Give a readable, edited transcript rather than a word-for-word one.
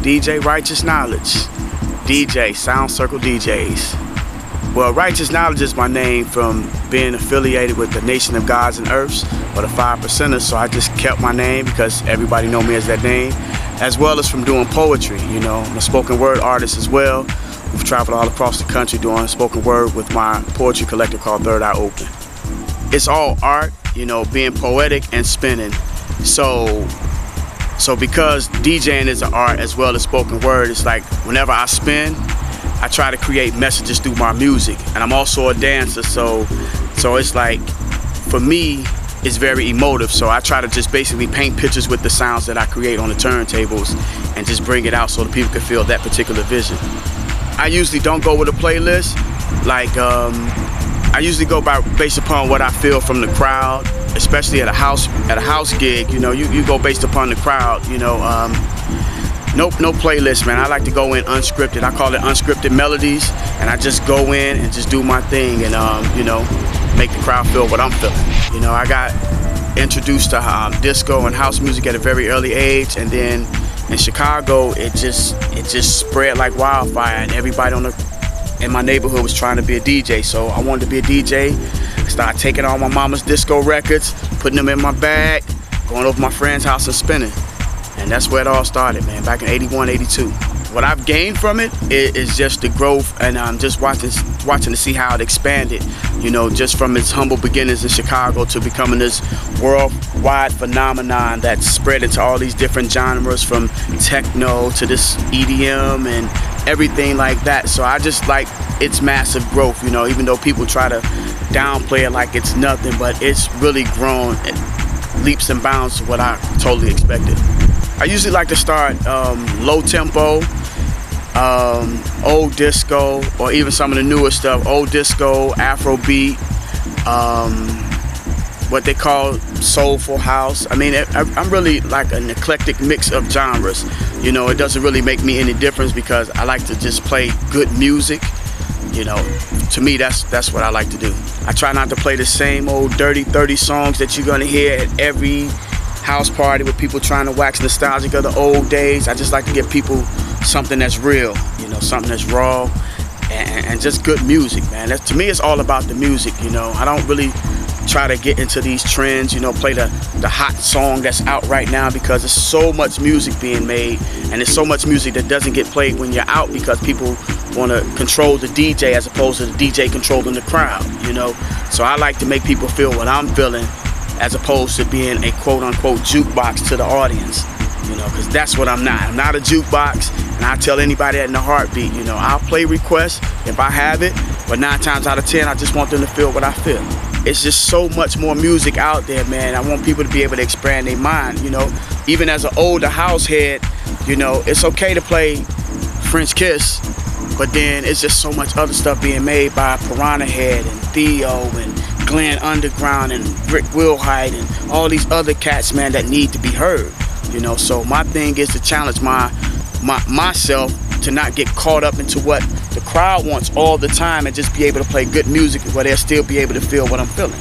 DJ Righteous Knowledge, DJ, Sound Circle DJs. Well, Righteous Knowledge is my name from being affiliated with the Nation of Gods and Earths, or the 5%ers, so I just kept my name because everybody know me as that name, as well as from doing poetry. You know, I'm a spoken word artist as well. We've traveled all across the country doing spoken word with my poetry collective called Third Eye Open. It's all art, you know, being poetic and spinning. So because DJing is an art as well as spoken word, it's like whenever I spin, I try to create messages through my music. And I'm also a dancer, so it's like, for me, it's very emotive. So I try to just basically paint pictures with the sounds that I create on the turntables and just bring it out so that people can feel that particular vision. I usually don't go with a playlist. Like, I usually go based upon what I feel from the crowd, especially at a house gig. You know, you go based upon the crowd. You know, no playlist, man. I like to go in unscripted. I call it unscripted melodies, and I just go in and just do my thing, and you know, make the crowd feel what I'm feeling. You know, I got introduced to disco and house music at a very early age, and then in Chicago, it just spread like wildfire, and everybody in my neighborhood was trying to be a DJ. So I wanted to be a DJ. Started taking all my mama's disco records, putting them in my bag, going over my friend's house and spinning. And that's where it all started, man, back in 81, 82. What I've gained from it is just the growth, and I'm just watching to see how it expanded, you know, just from its humble beginnings in Chicago to becoming this worldwide phenomenon that's spread into all these different genres, from techno to this EDM and everything like that. So I just like its massive growth, you know, even though people try to downplay it like it's nothing, but it's really grown leaps and bounds to what I totally expected. I usually like to start low tempo, old disco, or even some of the newer stuff, old disco, Afrobeat, what they call soulful house. I mean, I'm really like an eclectic mix of genres. You know, it doesn't really make me any difference because I like to just play good music. You know, to me, that's what I like to do. I try not to play the same old dirty 30 songs that you're gonna hear at every house party with people trying to wax nostalgic of the old days. I just like to give people something that's real, you know, something that's raw, and just good music, man. To me, it's all about the music, you know. I don't really try to get into these trends, you know, play the hot song that's out right now, because there's so much music being made, and there's so much music that doesn't get played when you're out because people want to control the DJ as opposed to the DJ controlling the crowd, you know. So I like to make people feel what I'm feeling, as opposed to being a quote-unquote jukebox to the audience, you know, because that's what I'm not. I'm not a jukebox, and I tell anybody that in a heartbeat, you know, I'll play requests if I have it, but 9 times out of 10, I just want them to feel what I feel. It's just so much more music out there, man. I want people to be able to expand their mind, you know. Even as an older house head, you know, it's okay to play French Kiss, but then it's just so much other stuff being made by Piranha Head and Theo and Glenn Underground and Rick Wilhite and all these other cats, man, that need to be heard, you know. So my thing is to challenge myself to not get caught up into what the crowd wants all the time, and just be able to play good music where they'll still be able to feel what I'm feeling.